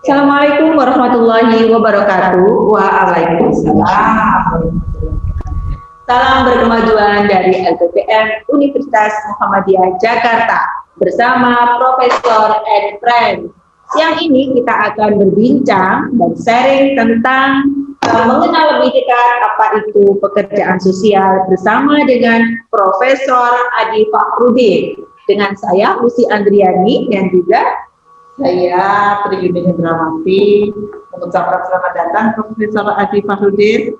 Assalamualaikum warahmatullahi wabarakatuh. Waalaikumsalam. Salam berkemajuan dari LPPM Universitas Muhammadiyah Jakarta bersama Profesor and Friend. Siang ini kita akan berbincang dan sharing tentang mengenal lebih dekat apa itu pekerjaan sosial bersama dengan Profesor Adi Fakhrudin. Dengan saya Lucy Andriani dan juga saya Triyuni Hendrawati mengucapkan selamat datang Profesor Adi Fakhrudin.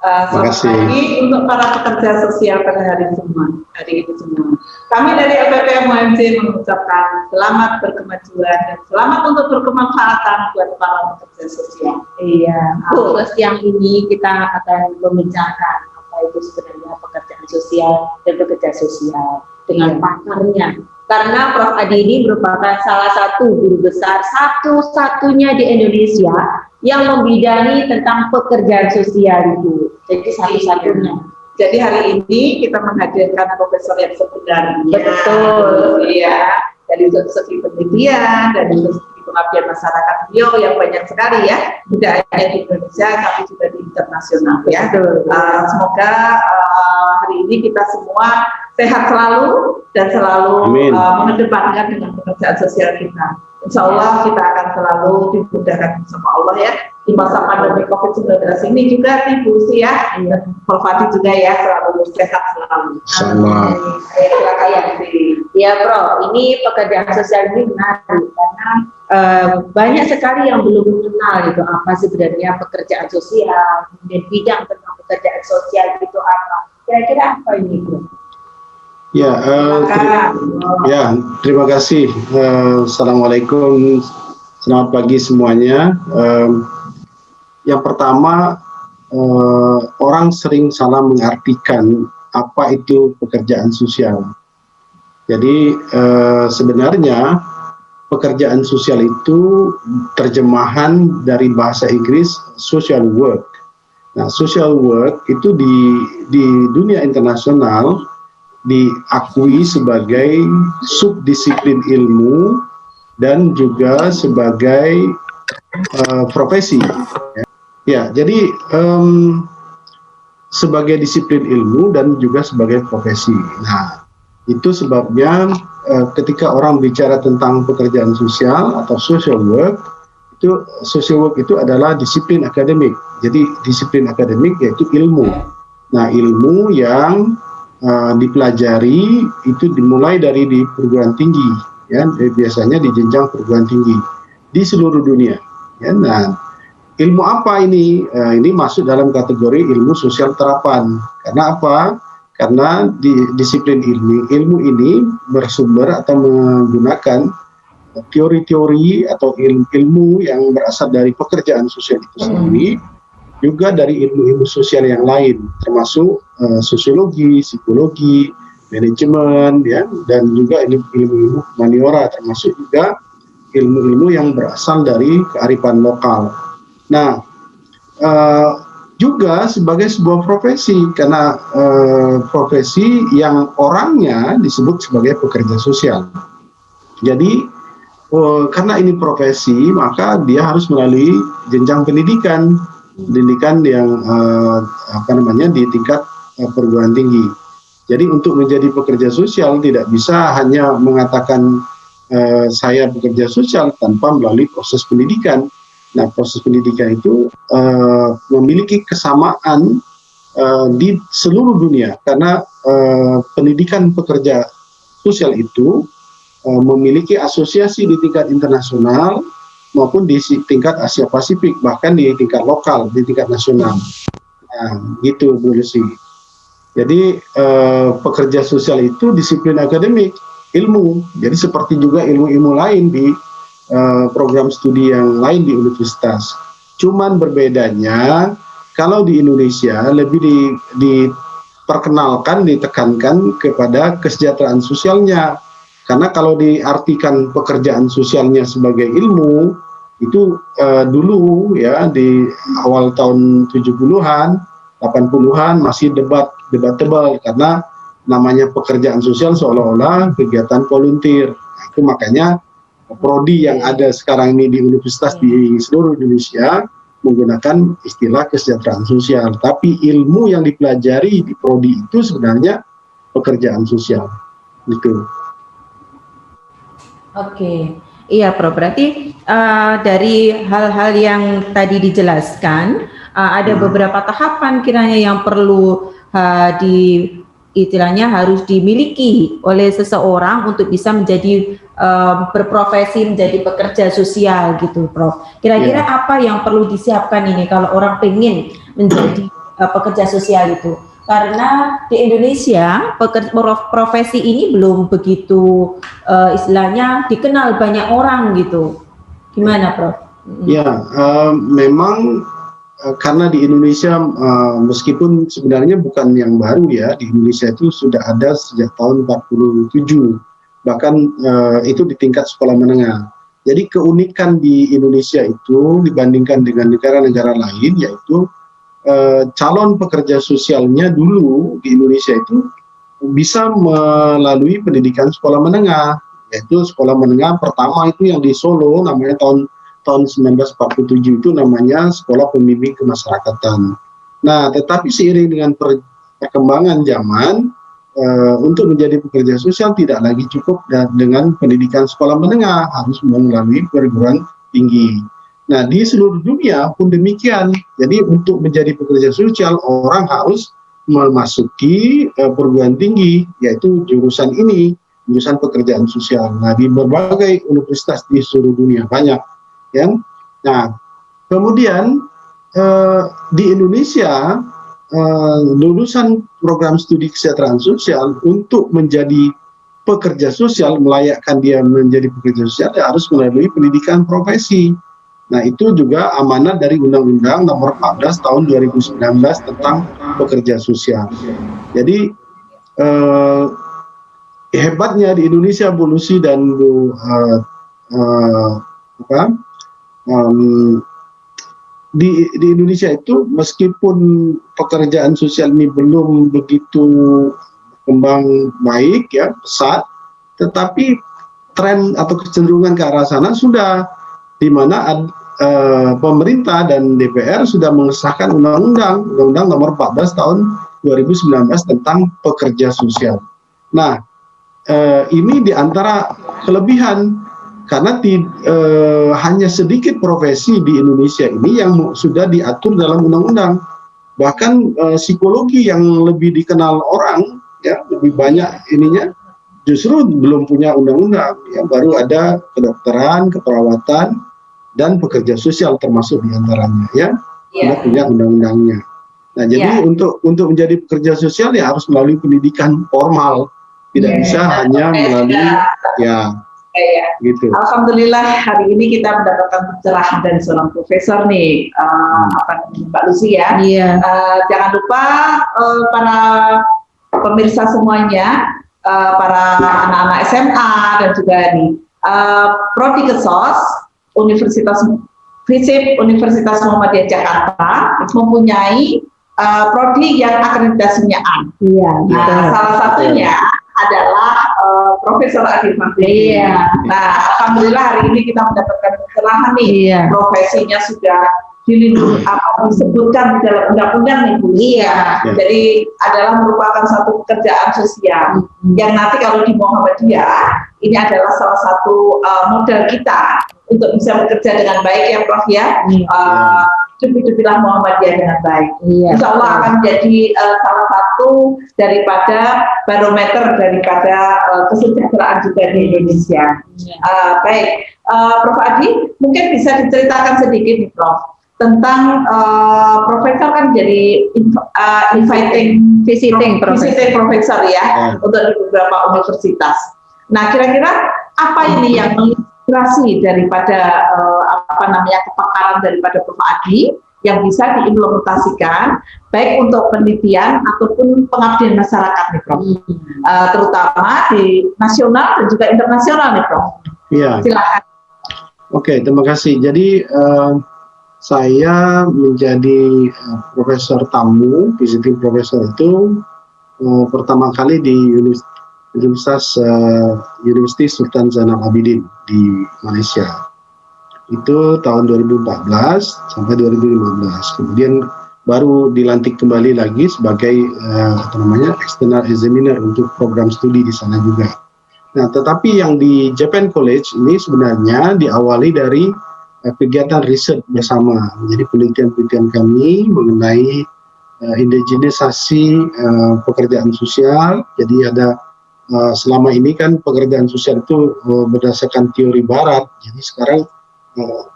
Selamat pagi untuk para pekerja sosial pada hari ini semua. Kami dari LPPM UMJ mengucapkan selamat berkemajuan dan selamat untuk berkemanfaatan buat para pekerja sosial. Iya, siang ini kita akan membincangkan apa itu sebenarnya pekerjaan sosial dan pekerja sosial dengan pakarnya. Karena Prof. Adi ini merupakan salah satu guru besar satu-satunya di Indonesia yang membidangi tentang pekerjaan sosial itu. Jadi satu-satunya. Jadi hari ini kita menghadirkan profesor yang sebenarnya. Betul. Iya. Dari segi penelitian, dari segi pengabdian masyarakat beliau yang banyak sekali ya. Tidak hanya di Indonesia, tapi juga di internasional ya. Semoga hari ini kita semua sehat selalu dan selalu mengedepankan dengan pekerjaan sosial kita. Insya Allah kita akan selalu dimudahkan sama Allah ya. Di masa pandemi COVID-19 ini juga Ibu Lucy ya, Prof. Adi juga ya, selalu sehat selalu. Silakan ya. Ya Prof, ini pekerjaan sosial ini menarik karena banyak sekali yang belum mengenal itu apa sebenarnya pekerjaan sosial, dan bidang tentang pekerjaan sosial itu apa. Kira-kira apa ini Prof? Ya, terima kasih. Assalamualaikum, selamat pagi semuanya. Yang pertama, orang sering salah mengartikan apa itu pekerjaan sosial. Jadi sebenarnya pekerjaan sosial itu terjemahan dari bahasa Inggris social work. Nah, social work itu di dunia internasional diakui sebagai subdisiplin ilmu dan juga sebagai profesi. Ya, jadi sebagai disiplin ilmu dan juga sebagai profesi. Nah, itu sebabnya ketika orang bicara tentang pekerjaan sosial atau social work, itu adalah disiplin akademik. Jadi disiplin akademik yaitu ilmu. Nah, ilmu yang dipelajari itu dimulai dari di perguruan tinggi, ya, biasanya di jenjang perguruan tinggi di seluruh dunia. Ya, nah, ilmu apa ini? Ini masuk dalam kategori ilmu sosial terapan. Karena apa? Karena di disiplin ilmu ini bersumber atau menggunakan teori-teori atau ilmu yang berasal dari pekerjaan sosial itu sendiri, juga dari ilmu-ilmu sosial yang lain, termasuk sosiologi, psikologi, manajemen, ya, dan juga ilmu-ilmu humaniora, termasuk juga ilmu-ilmu yang berasal dari kearifan lokal. Nah, juga sebagai sebuah profesi, karena profesi yang orangnya disebut sebagai pekerja sosial. Jadi, karena ini profesi, maka dia harus melalui jenjang pendidikan yang di tingkat perguruan tinggi. Jadi untuk menjadi pekerja sosial tidak bisa hanya mengatakan saya bekerja sosial tanpa melalui proses pendidikan. Nah, proses pendidikan itu memiliki kesamaan di seluruh dunia karena pendidikan pekerja sosial itu memiliki asosiasi di tingkat internasional maupun di tingkat Asia Pasifik, bahkan di tingkat lokal, di tingkat nasional. Nah, gitu Bu Lucy. Jadi pekerja sosial itu disiplin akademik, ilmu. Jadi seperti juga ilmu-ilmu lain di program studi yang lain di universitas. Cuman berbedanya, kalau di Indonesia lebih diperkenalkan, ditekankan kepada kesejahteraan sosialnya. Karena kalau diartikan pekerjaan sosialnya sebagai ilmu, itu dulu ya di awal tahun 70-an, 80-an masih debatable karena namanya pekerjaan sosial seolah-olah kegiatan volunteer. Itu makanya prodi yang ada sekarang ini di universitas di seluruh Indonesia menggunakan istilah kesejahteraan sosial. Tapi ilmu yang dipelajari di prodi itu sebenarnya pekerjaan sosial. Gitu. Oke. Iya, Prof. Berarti dari hal-hal yang tadi dijelaskan, ada beberapa tahapan kiranya yang perlu istilahnya harus dimiliki oleh seseorang untuk bisa menjadi berprofesi menjadi pekerja sosial gitu, Prof. Kira-kira apa yang perlu disiapkan ini kalau orang pengen menjadi pekerja sosial itu? Karena di Indonesia profesi ini belum begitu istilahnya dikenal banyak orang gitu. Gimana, Prof? Ya, memang karena di Indonesia meskipun sebenarnya bukan yang baru ya, di Indonesia itu sudah ada sejak tahun 47, bahkan itu di tingkat sekolah menengah. Jadi keunikan di Indonesia itu dibandingkan dengan negara-negara lain yaitu calon pekerja sosialnya dulu di Indonesia itu bisa melalui pendidikan sekolah menengah, yaitu sekolah menengah pertama itu yang di Solo namanya tahun 1947 itu namanya Sekolah Pembimbing Kemasyarakatan. Nah, tetapi seiring dengan perkembangan zaman untuk menjadi pekerja sosial tidak lagi cukup dengan pendidikan sekolah menengah, harus melalui perguruan tinggi. Nah, di seluruh dunia pun demikian. Jadi untuk menjadi pekerja sosial, orang harus memasuki perguruan tinggi, yaitu jurusan ini, jurusan pekerjaan sosial. Nah, di berbagai universitas di seluruh dunia banyak, ya. Nah, kemudian di Indonesia lulusan program studi kesejahteraan sosial untuk menjadi pekerja sosial, melayakkan dia menjadi pekerja sosial, dia harus melalui pendidikan profesi. Nah, itu juga amanat dari Undang-Undang Nomor 14 Tahun 2019 tentang pekerja sosial. Jadi hebatnya di Indonesia, Bu Lucy dan Bu di Indonesia itu meskipun pekerjaan sosial ini belum begitu berkembang baik ya, pesat, tetapi tren atau kecenderungan ke arah sana sudah, di mana pemerintah dan DPR sudah mengesahkan Undang-Undang Nomor 14 Tahun 2019 tentang pekerja sosial. Nah, ini diantara kelebihan karena hanya sedikit profesi di Indonesia ini yang sudah diatur dalam undang-undang. Bahkan psikologi yang lebih dikenal orang, ya lebih banyak ininya, justru belum punya undang-undang. Ya, baru ada kedokteran, keperawatan, dan pekerja sosial termasuk diantaranya, ya, sudah punya undang-undangnya. Nah, jadi untuk menjadi pekerja sosial ya harus melalui pendidikan formal, tidak bisa hanya melalui gitu. Alhamdulillah hari ini kita mendapatkan pencerahan dari seorang profesor nih, Mbak Lucy ya. Jangan lupa para pemirsa semuanya, para anak-anak SMA dan juga nih Prodi Kesos Universitas FISIP Universitas Muhammadiyah Jakarta mempunyai prodi yang akreditasinya A. Salah satunya adalah Profesor Adi Mahdi. Nah, alhamdulillah hari ini kita mendapatkan pencerahan nih. Profesinya sudah dilindungi, disebutkan di dalam undang-undang nih, Bu. Jadi adalah merupakan satu pekerjaan sosial yang nanti kalau di Muhammadiyah ini adalah salah satu modal kita untuk bisa bekerja dengan baik ya, Prof ya. Hidup-hidupilah Muhammadiyah dengan baik. Insya Allah akan menjadi salah satu daripada barometer daripada kesejahteraan juga di Indonesia. Baik, Prof Adi, mungkin bisa diceritakan sedikit nih, Prof, tentang profesor kan jadi visiting profesor ya untuk di beberapa universitas. Nah, kira-kira apa ini yang menginspirasi daripada kepakaran daripada Prof Adi yang bisa diimplementasikan baik untuk penelitian ataupun pengabdian masyarakat nih, Prof. Terutama di nasional dan juga internasional nih, Prof. Silakan. Oke, terima kasih. Jadi saya menjadi profesor tamu, visiting profesor itu pertama kali di University Sultan Zainal Abidin di Malaysia. Itu tahun 2014 sampai 2015. Kemudian baru dilantik kembali lagi sebagai external examiner untuk program studi di sana juga. Nah, tetapi yang di Japan College ini sebenarnya diawali dari kegiatan riset bersama. Jadi penelitian-penelitian kami mengenai indigenisasi pekerjaan sosial. Jadi ada selama ini kan pekerjaan sosial itu berdasarkan teori Barat. Jadi sekarang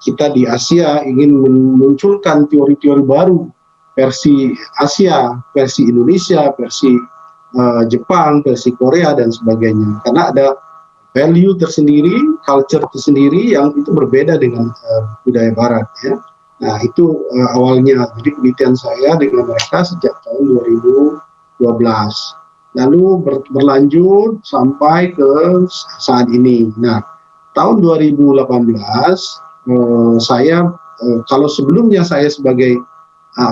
kita di Asia ingin memunculkan teori-teori baru, versi Asia, versi Indonesia, versi Jepang, versi Korea dan sebagainya. Karena ada value tersendiri, culture tersendiri yang itu berbeda dengan budaya Barat, ya. Nah, itu awalnya. Jadi penelitian saya dengan mereka sejak tahun 2012. Lalu berlanjut sampai ke saat ini. Nah, tahun 2018 saya kalau sebelumnya saya sebagai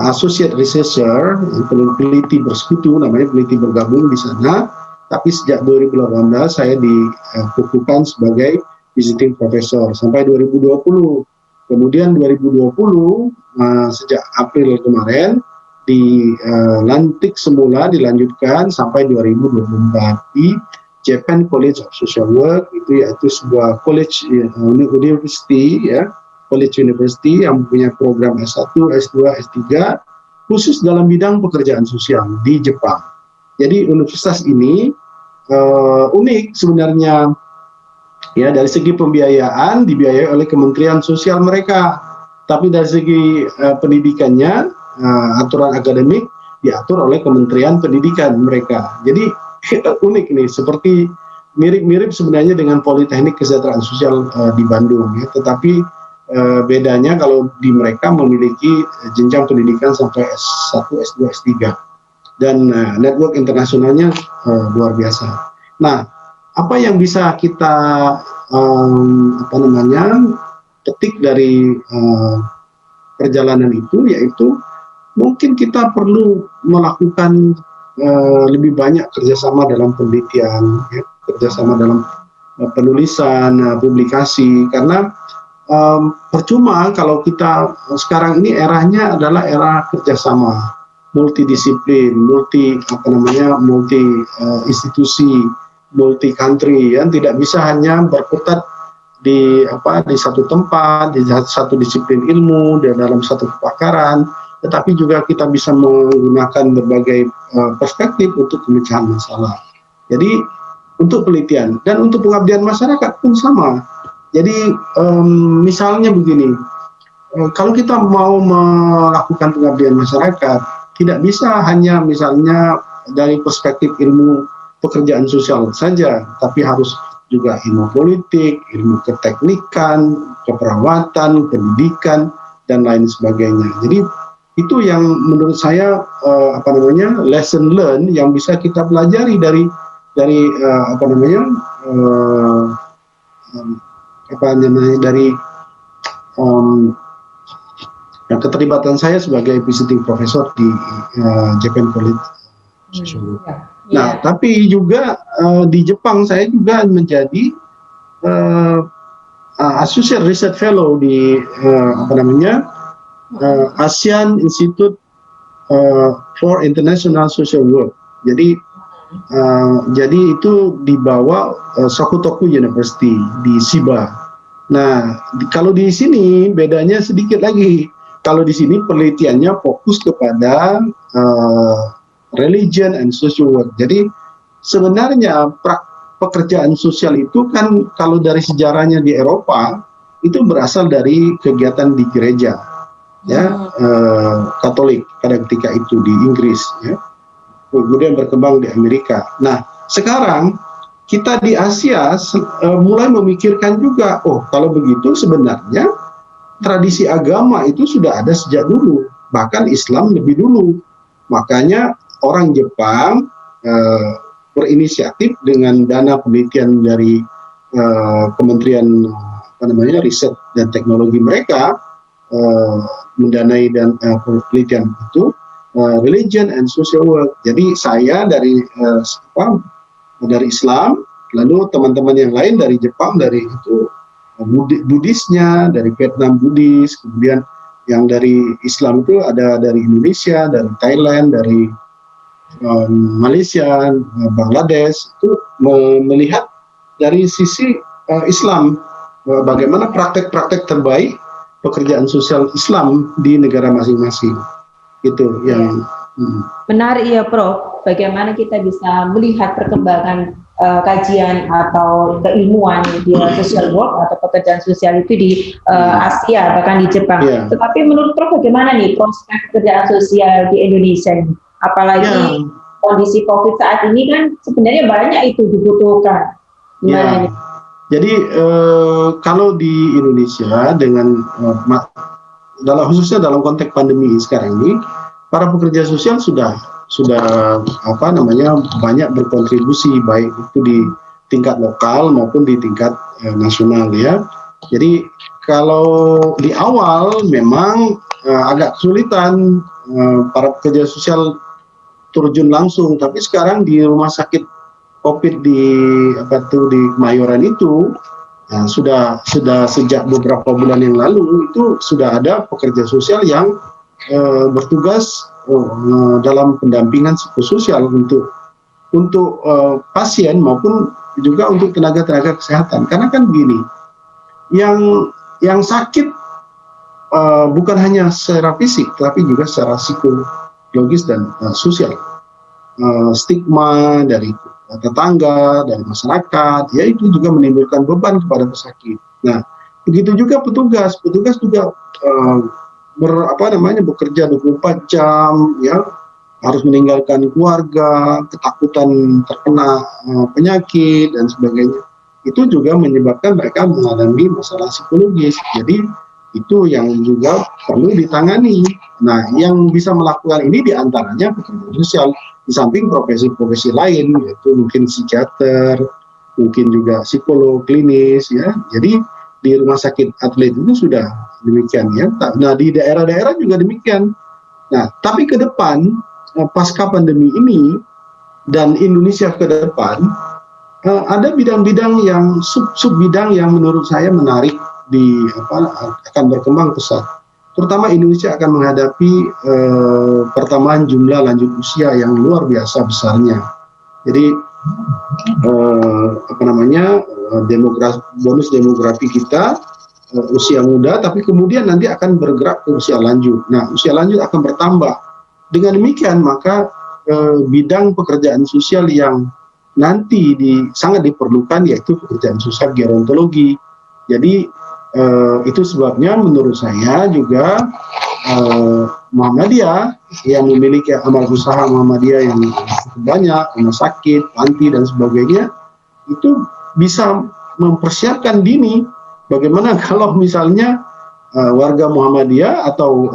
associate researcher, peneliti bersekutu, namanya peneliti bergabung di sana. Tapi sejak 2018 saya dikukuhkan sebagai visiting professor sampai 2020. Kemudian 2020 sejak April kemarin dilantik semula, dilanjutkan sampai 2024 di Japan College of Social Work, itu yaitu sebuah college university, ya, college university yang punya program S1, S2, S3 khusus dalam bidang pekerjaan sosial di Jepang. Jadi universitas ini unik sebenarnya, ya, dari segi pembiayaan dibiayai oleh Kementerian Sosial mereka, tapi dari segi pendidikannya, aturan akademik diatur oleh Kementerian Pendidikan mereka. Jadi unik nih, seperti mirip-mirip sebenarnya dengan Politeknik Kesejahteraan Sosial di Bandung, ya. Tetapi bedanya kalau di mereka memiliki jenjang pendidikan sampai S1, S2, S3 dan network internasionalnya luar biasa. Nah, apa yang bisa kita petik dari perjalanan itu, yaitu mungkin kita perlu melakukan lebih banyak kerjasama dalam penelitian, ya, kerjasama dalam penulisan, publikasi, karena percuma kalau kita sekarang ini eranya adalah era kerjasama, multidisiplin, multi institusi, multi country, ya, tidak bisa hanya berkutat di satu tempat, di satu disiplin ilmu, dan dalam satu kepakaran, tetapi juga kita bisa menggunakan berbagai perspektif untuk pemecahan masalah. Jadi untuk penelitian dan untuk pengabdian masyarakat pun sama. Jadi misalnya begini, kalau kita mau melakukan pengabdian masyarakat, tidak bisa hanya misalnya dari perspektif ilmu pekerjaan sosial saja, tapi harus juga ilmu politik, ilmu keteknikan, keperawatan, pendidikan, dan lain sebagainya. Jadi itu yang menurut saya lesson learn yang bisa kita pelajari dari keterlibatan saya sebagai visiting professor di Japan College. Nah, tapi juga di Jepang saya juga menjadi associate research fellow di ASEAN Institute for International Social Work. Jadi itu di bawah Sokutoku University di Shiba. Nah, kalau di sini bedanya sedikit lagi. Kalau di sini penelitiannya fokus kepada religion and social work. Jadi sebenarnya pekerjaan sosial itu kan kalau dari sejarahnya di Eropa itu berasal dari kegiatan di gereja, ya, Katolik pada ketika itu di Inggris, ya, kemudian berkembang di Amerika. Nah, sekarang kita di Asia mulai memikirkan juga, oh kalau begitu sebenarnya tradisi agama itu sudah ada sejak dulu, bahkan Islam lebih dulu. Makanya orang Jepang berinisiatif dengan dana penelitian dari Kementerian Riset dan Teknologi mereka, mendanai dan penelitian itu religion and social work. Jadi saya dari dari Islam, lalu teman-teman yang lain dari Jepang, dari itu Buddhisnya, dari Vietnam Buddhis, kemudian yang dari Islam itu ada dari Indonesia, dari Thailand, dari Malaysia, Bangladesh, itu melihat dari sisi Islam, bagaimana praktek-praktek terbaik pekerjaan sosial Islam di negara masing-masing. Itu yang menarik ya, Prof. Bagaimana kita bisa melihat perkembangan kajian atau keilmuan di social work atau pekerjaan sosial itu di Asia, bahkan di Jepang. Yeah. Tetapi menurut Prof bagaimana nih prospek pekerjaan sosial di Indonesia ini? Apalagi kondisi COVID saat ini kan sebenarnya banyak itu dibutuhkan. Gimana nih? Jadi kalau di Indonesia dengan khususnya dalam konteks pandemi sekarang ini, para pekerja sosial sudah banyak berkontribusi, baik itu di tingkat lokal maupun di tingkat nasional ya. Jadi kalau di awal memang agak kesulitan para pekerja sosial terjun langsung, tapi sekarang di rumah sakit COVID di Kemayoran itu sudah sejak beberapa bulan yang lalu itu sudah ada pekerja sosial yang bertugas dalam pendampingan psikososial untuk pasien maupun juga untuk tenaga kesehatan. Karena kan begini, yang sakit bukan hanya secara fisik, tapi juga secara psikologis dan sosial. Stigma dari tetangga, dari masyarakat, ya itu juga menimbulkan beban kepada pesakit. Nah, begitu juga petugas juga bekerja 24 jam, ya harus meninggalkan keluarga, ketakutan terkena penyakit dan sebagainya. Itu juga menyebabkan mereka mengalami masalah psikologis. Jadi itu yang juga perlu ditangani. Nah, yang bisa melakukan ini diantaranya pekerja sosial, di samping profesi-profesi lain, yaitu mungkin psikiater, mungkin juga psikolog klinis, ya. Jadi di rumah sakit atlet itu sudah demikian ya. Nah, di daerah-daerah juga demikian. Nah, tapi ke depan pasca pandemi ini dan Indonesia ke depan ada bidang-bidang yang sub bidang yang menurut saya menarik akan berkembang pesat. Terutama Indonesia akan menghadapi pertambahan jumlah lanjut usia yang luar biasa besarnya. Jadi bonus demografi kita usia muda, tapi kemudian nanti akan bergerak ke usia lanjut. Nah, usia lanjut akan bertambah. Dengan demikian maka bidang pekerjaan sosial yang nanti sangat diperlukan yaitu pekerjaan sosial gerontologi. Jadi itu sebabnya menurut saya juga Muhammadiyah yang memiliki amal usaha Muhammadiyah yang banyak, rumah sakit, panti dan sebagainya, itu bisa mempersiapkan dini bagaimana kalau misalnya warga Muhammadiyah atau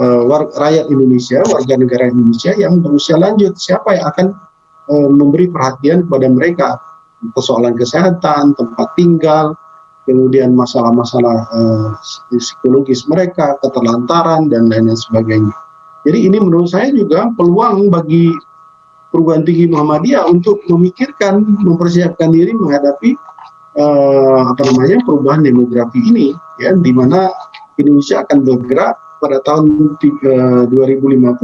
rakyat Indonesia, warga negara Indonesia yang berusia lanjut, siapa yang akan memberi perhatian kepada mereka, persoalan kesehatan, tempat tinggal, kemudian masalah-masalah psikologis mereka, keterlantaran dan lain sebagainya. Jadi ini menurut saya juga peluang bagi perguruan tinggi Muhammadiyah untuk mempersiapkan diri menghadapi perubahan demografi ini, ya, di mana Indonesia akan bergerak pada tahun 2050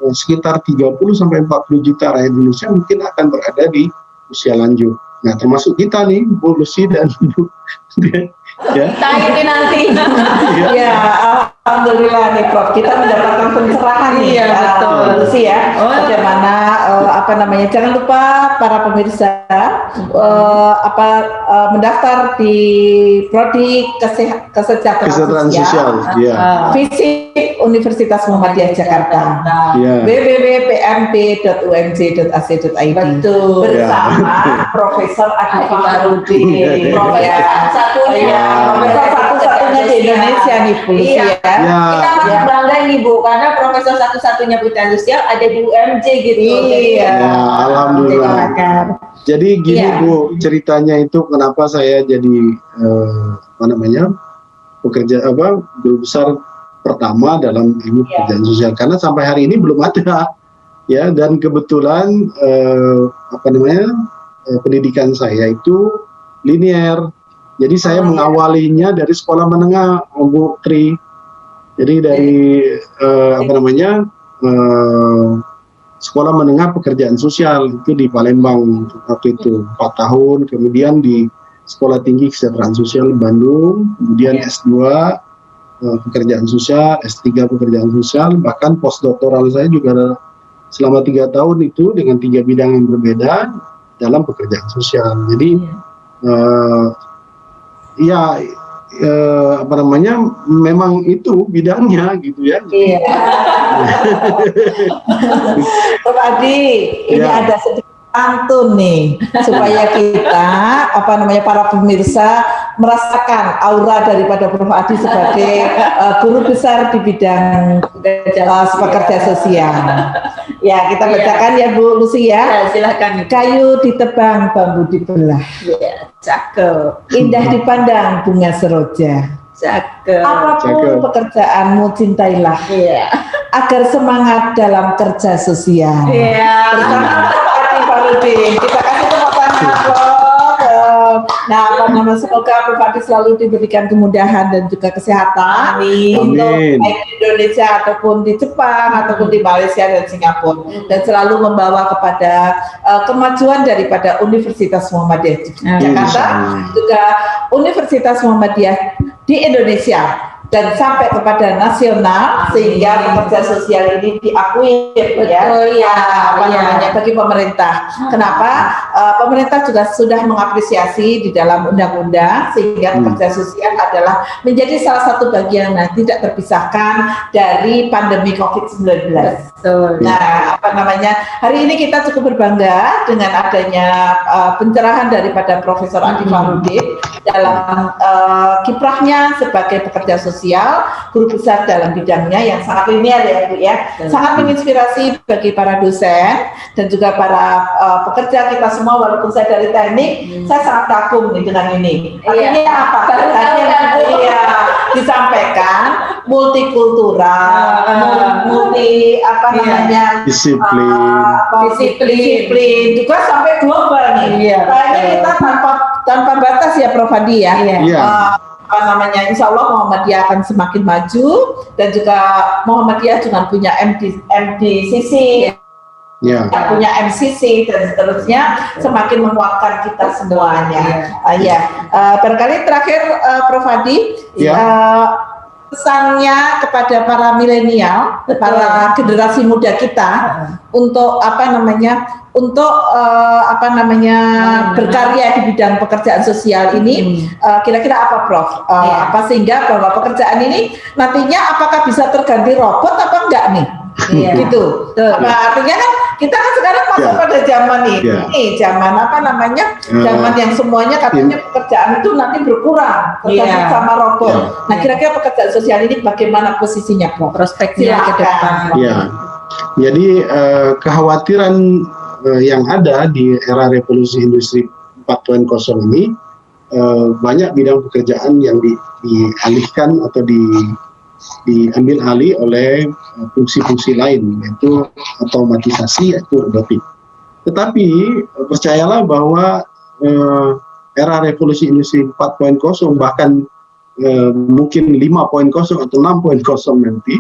sekitar 30-40 juta rakyat Indonesia mungkin akan berada di usia lanjut. Nah, termasuk kita nih, Bu Lucy dan Bu ya. Kita ini nanti. Ya, alhamdulillah nih Prof. Kita mendapatkan pencerahan nih. Iya, betul. Bu Lucy ya. Bagaimana jangan lupa para pemirsa mendaftar di prodi kesejahteraan sosial. Ya. Fisip Universitas Muhammadiyah Jakarta. Ya. www.pmj.ac.id. Betul. Bersama Profesor Adi Fahrudin. Profesor satu-satunya di Indonesia nih Bu. Iya. Ya. Kita masih bangga nih Bu, karena profesor satu-satunya pekerjaan sosial ada di UMJ gitu. Iya. Ya, alhamdulillah. Jadi gini Bu, ceritanya itu kenapa saya jadi guru besar pertama dalam ilmu pekerjaan sosial, karena sampai hari ini belum ada, ya, dan kebetulan pendidikan saya itu linear. Jadi saya mengawalinya dari sekolah menengah, Bu Tri. Jadi dari sekolah menengah pekerjaan sosial itu di Palembang waktu itu 4 tahun, kemudian di sekolah tinggi kesejahteraan sosial di Bandung, kemudian S2 pekerjaan sosial, S3 pekerjaan sosial, bahkan postdoktoral saya juga selama 3 tahun itu dengan 3 bidang yang berbeda dalam pekerjaan sosial. Jadi memang itu bidangnya gitu ya. Iya. Prof. Adi, ini ada sedikit pantun nih supaya kita para pemirsa merasakan aura daripada Prof. Adi sebagai guru besar di bidang pekerja sosial. Ya, kita bacakan ya Bu Lucy ya. Silakan. Kayu ditebang, bambu dibelah. Ya, cakep. Indah dipandang bunga seroja. Cakep. Apapun pekerjaanmu cintailah. Iya. Agar semangat dalam kerja sosial. Iya. Bersama Adi Farudin. Kita kasih tepuk tangan. Nah, semoga Prof. Adi selalu diberikan kemudahan dan juga kesehatan untuk baik di Indonesia ataupun di Jepang ataupun di Malaysia dan Singapura, dan selalu membawa kepada kemajuan daripada Universitas Muhammadiyah Jakarta, juga Universitas Muhammadiyah di Indonesia, dan sampai kepada nasional sehingga pekerja sosial ini diakui bagi pemerintah. Kenapa? Pemerintah juga sudah mengapresiasi di dalam undang-undang sehingga pekerja sosial adalah menjadi salah satu bagian yang tidak terpisahkan dari pandemi COVID-19. Nah, hari ini kita cukup berbangga dengan adanya pencerahan daripada Profesor Adi Farudin dalam kiprahnya sebagai pekerja sosial, guru besar dalam bidangnya yang sangat linear ya Bu ya, sangat menginspirasi bagi para dosen dan juga para pekerja kita semua. Walaupun saya dari teknik, saya sangat kagum nih dengan ini. Artinya apa? Tadi yang disampaikan multikultural, disiplin, juga sampai global nih. Kayaknya kita tanpa batas ya Prof. Adi ya. Insya Allah Muhammadiyah akan semakin maju, dan juga Muhammadiyah juga punya MDCC, punya MCC dan seterusnya, semakin menguatkan kita semuanya. Barangkali terakhir Prof. Adi, pesannya kepada para milenial, para generasi muda kita untuk berkarya di bidang pekerjaan sosial ini, kira-kira apa Prof? Apa sehingga bahwa pekerjaan ini nantinya apakah bisa terganti robot apa enggak nih? Gitu. Artinya kan kita kan sekarang masuk pada zaman ini, zaman zaman yang semuanya katanya pekerjaan itu nanti berkurang tergantung sama robot. Nah, kira-kira pekerjaan sosial ini bagaimana posisinya Prof? Prospeknya ke depan. Jadi kekhawatiran yang ada di era revolusi industri 4.0 ini, banyak bidang pekerjaan yang dialihkan atau diambil alih oleh fungsi-fungsi lain, yaitu otomatisasi, yaitu robotik. Tetapi percayalah bahwa era revolusi industri 4.0 bahkan mungkin 5.0 atau 6.0 nanti,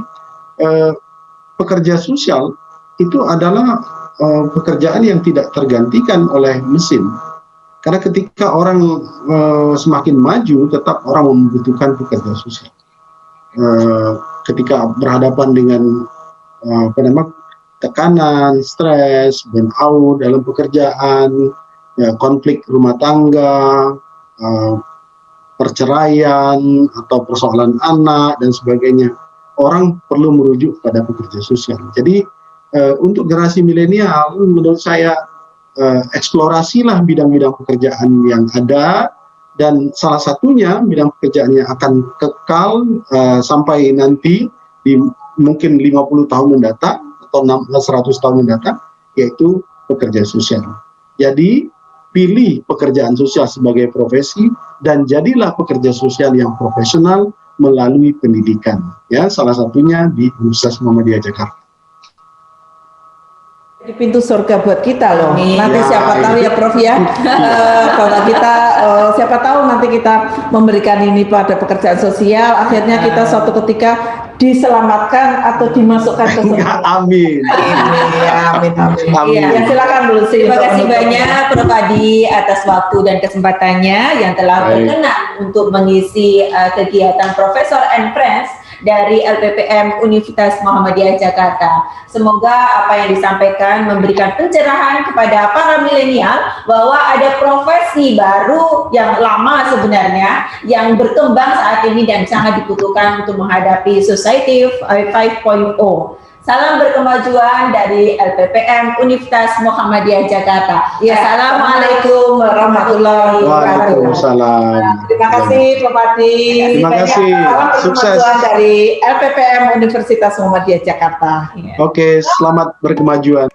pekerja sosial itu adalah pekerjaan yang tidak tergantikan oleh mesin. Karena ketika orang semakin maju, tetap orang membutuhkan pekerja sosial. Ketika berhadapan dengan tekanan, stres, burnout dalam pekerjaan, konflik rumah tangga, perceraian atau persoalan anak dan sebagainya, orang perlu merujuk pada pekerja sosial. Jadi untuk generasi milenial, menurut saya eksplorasilah bidang-bidang pekerjaan yang ada, dan salah satunya bidang pekerjaan yang akan kekal sampai nanti di mungkin 50 tahun mendatang atau 100 tahun mendatang, yaitu pekerja sosial. Jadi pilih pekerjaan sosial sebagai profesi dan jadilah pekerja sosial yang profesional melalui pendidikan. Ya, salah satunya di Universitas Muhammadiyah Jakarta. Di pintu surga buat kita loh. Amin. Nanti Ya, siapa tahu ya Prof ya, kalau kita siapa tahu nanti kita memberikan ini pada pekerjaan sosial, akhirnya kita suatu ketika diselamatkan atau dimasukkan ke surga. Amin. Amin, amin. Amin. Ya silakan dulu sih. Terima kasih banyak Prof Adi atas waktu dan kesempatannya yang telah Baik. berkenan untuk mengisi kegiatan Profesor and Friends dari LPPM Universitas Muhammadiyah Jakarta. Semoga apa yang disampaikan memberikan pencerahan kepada para milenial bahwa ada profesi baru yang lama sebenarnya yang berkembang saat ini dan sangat dibutuhkan untuk menghadapi Society 5.0. Salam berkemajuan dari LPPM Universitas Muhammadiyah Jakarta. Ya, Assalamualaikum warahmatullahi wabarakatuh. Waalaikumsalam. Terima kasih Prof Adi. Terima kasih. Salam Sukses. berkemajuan dari LPPM Universitas Muhammadiyah Jakarta. Oke, selamat berkemajuan.